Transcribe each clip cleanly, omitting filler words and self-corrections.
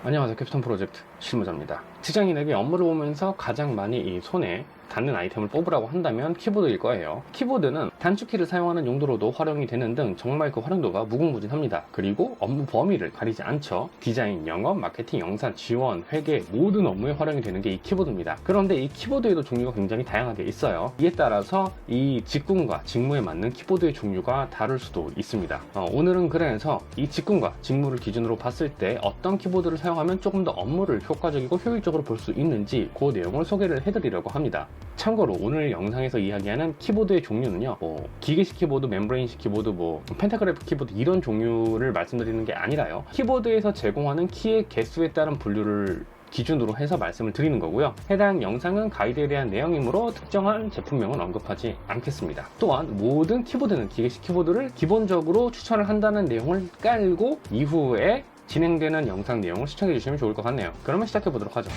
안녕하세요. 캡스톤 프로젝트 실무자입니다. 직장인에게 업무를 보면서 가장 많이 이 손에 닿는 아이템을 뽑으라고 한다면 키보드일 거예요. 키보드는 단축키를 사용하는 용도로도 활용이 되는 등 정말 그 활용도가 무궁무진합니다. 그리고 업무 범위를 가리지 않죠. 디자인, 영업, 마케팅, 영상, 지원, 회계 모든 업무에 활용이 되는 게 이 키보드입니다. 그런데 이 키보드에도 종류가 굉장히 다양하게 있어요. 이에 따라서 이 직군과 직무에 맞는 키보드의 종류가 다를 수도 있습니다. 오늘은 그래서 이 직군과 직무를 기준으로 봤을 때 어떤 키보드를 사용하면 조금 더 업무를 효과적이고 효율적으로 볼 수 있는지 그 내용을 소개를 해드리려고 합니다. 참고로 오늘 영상에서 이야기하는 키보드의 종류는요, 기계식 키보드, 멤브레인식 키보드, 펜타그래프 키보드 이런 종류를 말씀드리는 게 아니라요, 키보드에서 제공하는 키의 개수에 따른 분류를 기준으로 해서 말씀을 드리는 거고요. 해당 영상은 가이드에 대한 내용이므로 특정한 제품명은 언급하지 않겠습니다. 또한 모든 키보드는 기계식 키보드를 기본적으로 추천을 한다는 내용을 깔고 이후에 진행되는 영상 내용을 시청해 주시면 좋을 것 같네요. 그러면 시작해 보도록 하죠.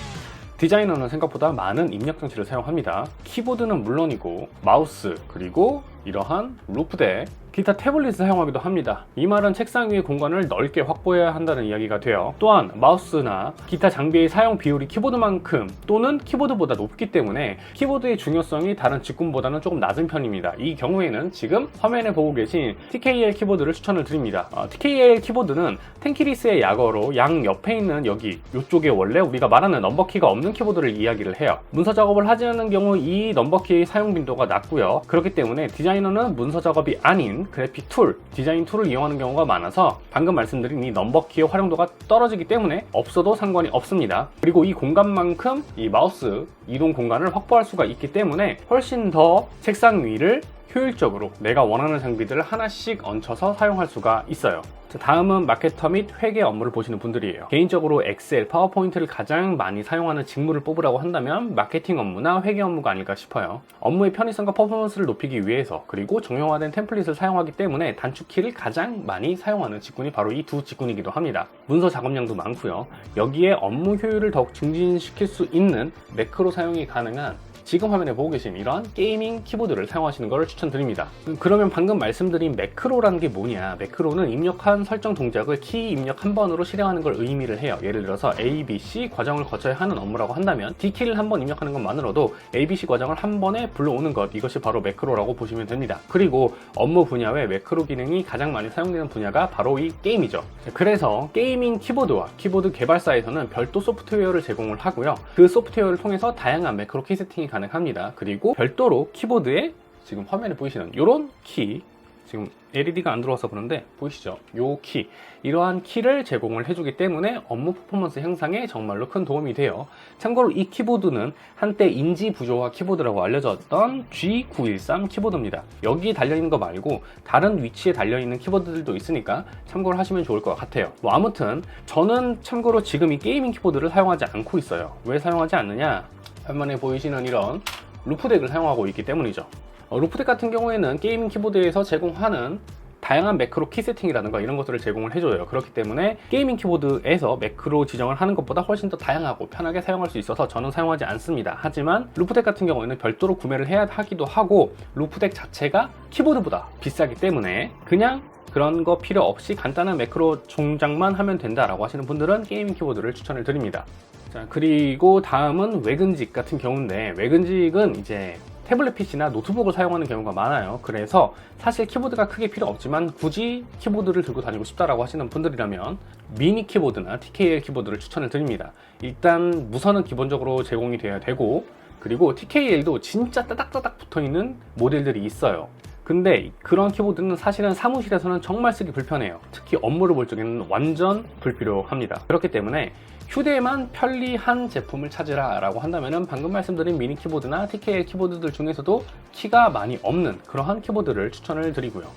디자이너는 생각보다 많은 입력 장치를 사용합니다. 키보드는 물론이고 마우스, 그리고 이러한 루프대, 기타 태블릿을 사용하기도 합니다. 이 말은 책상 위의 공간을 넓게 확보해야 한다는 이야기가 돼요. 또한 마우스나 기타 장비의 사용 비율이 키보드만큼 또는 키보드보다 높기 때문에 키보드의 중요성이 다른 직군보다는 조금 낮은 편입니다. 이 경우에는 지금 화면에 보고 계신 TKL 키보드를 추천을 드립니다. TKL 키보드는 텐키리스의 약어로 양 옆에 있는 여기 이쪽에 원래 우리가 말하는 넘버키가 없는 키보드를 이야기를 해요. 문서 작업을 하지 않는 경우 이 넘버키의 사용 빈도가 낮고요. 그렇기 때문에 디자이너는 문서 작업이 아닌 그래픽 툴, 디자인 툴을 이용하는 경우가 많아서 방금 말씀드린 이 넘버키의 활용도가 떨어지기 때문에 없어도 상관이 없습니다. 그리고 이 공간만큼 이 마우스 이동 공간을 확보할 수가 있기 때문에 훨씬 더 책상 위를 효율적으로 내가 원하는 장비들을 하나씩 얹혀서 사용할 수가 있어요. 다음은 마케터 및 회계 업무를 보시는 분들이에요. 개인적으로 엑셀, 파워포인트를 가장 많이 사용하는 직무를 뽑으라고 한다면 마케팅 업무나 회계 업무가 아닐까 싶어요. 업무의 편의성과 퍼포먼스를 높이기 위해서, 그리고 정형화된 템플릿을 사용하기 때문에 단축키를 가장 많이 사용하는 직군이 바로 이 두 직군이기도 합니다. 문서 작업량도 많고요. 여기에 업무 효율을 더욱 증진시킬 수 있는 매크로 사용이 가능한 지금 화면에 보고 계신 이런 게이밍 키보드를 사용하시는 것을 추천드립니다. 그러면 방금 말씀드린 매크로라는 게 뭐냐? 매크로는 입력한 설정 동작을 키 입력 한 번으로 실행하는 걸 의미를 해요. 예를 들어서 A, B, C 과정을 거쳐야 하는 업무라고 한다면 D키를 한 번 입력하는 것만으로도 A, B, C 과정을 한 번에 불러오는 것, 이것이 바로 매크로라고 보시면 됩니다. 그리고 업무 분야 외 매크로 기능이 가장 많이 사용되는 분야가 바로 이 게임이죠. 그래서 게이밍 키보드와 키보드 개발사에서는 별도 소프트웨어를 제공을 하고요. 그 소프트웨어를 통해서 다양한 매크로 키 세팅이 가능합니다. 그리고 별도로 키보드에 지금 화면에 보이시는 이런 키, 지금 LED가 안 들어와서 그런데 보이시죠? 요 키, 이러한 키를 제공을 해주기 때문에 업무 퍼포먼스 향상에 정말로 큰 도움이 돼요. 참고로 이 키보드는 한때 인지 부조화 키보드라고 알려졌던 G913 키보드입니다. 여기 달려있는 거 말고 다른 위치에 달려있는 키보드들도 있으니까 참고를 하시면 좋을 것 같아요. 아무튼 저는 참고로 지금 이 게이밍 키보드를 사용하지 않고 있어요. 왜 사용하지 않느냐? 화면에 보이시는 이런 루프덱을 사용하고 있기 때문이죠. 루프덱 같은 경우에는 게이밍 키보드에서 제공하는 다양한 매크로 키 세팅이라든가 이런 것들을 제공을 해줘요. 그렇기 때문에 게이밍 키보드에서 매크로 지정을 하는 것보다 훨씬 더 다양하고 편하게 사용할 수 있어서 저는 사용하지 않습니다. 하지만 루프덱 같은 경우에는 별도로 구매를 해야 하기도 하고 루프덱 자체가 키보드보다 비싸기 때문에 그냥 그런 거 필요 없이 간단한 매크로 동작만 하면 된다라고 하시는 분들은 게이밍 키보드를 추천을 드립니다. 자, 그리고 다음은 외근직 같은 경우인데, 외근직은 이제 태블릿 PC나 노트북을 사용하는 경우가 많아요. 그래서 사실 키보드가 크게 필요 없지만 굳이 키보드를 들고 다니고 싶다라고 하시는 분들이라면 미니 키보드나 TKL 키보드를 추천을 드립니다. 일단 무선은 기본적으로 제공이 돼야 되고, 그리고 TKL도 진짜 따닥따닥 붙어있는 모델들이 있어요. 근데 그런 키보드는 사실은 사무실에서는 정말 쓰기 불편해요. 특히 업무를 볼 적에는 완전 불필요합니다. 그렇기 때문에 휴대만 편리한 제품을 찾으라 라고 한다면 방금 말씀드린 미니 키보드나 TKL 키보드들 중에서도 키가 많이 없는 그러한 키보드를 추천을 드리고요.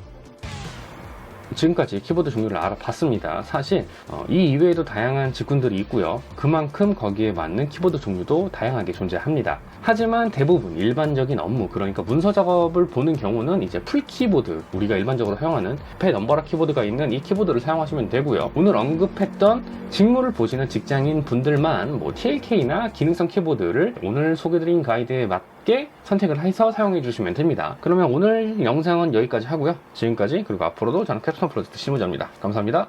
지금까지 키보드 종류를 알아봤습니다. 사실 이 이외에도 다양한 직군들이 있고요. 그만큼 거기에 맞는 키보드 종류도 다양하게 존재합니다. 하지만 대부분 일반적인 업무, 그러니까 문서 작업을 보는 경우는 이제 풀 키보드, 우리가 일반적으로 사용하는 패 넘버라 키보드가 있는 이 키보드를 사용하시면 되고요. 오늘 언급했던 직무를 보시는 직장인 분들만 TLK나 기능성 키보드를 오늘 소개드린 가이드에 맞게 선택을 해서 사용해 주시면 됩니다. 그러면 오늘 영상은 여기까지 하고요. 지금까지, 그리고 앞으로도 저는 캡스톤 프로젝트 실무자입니다. 감사합니다.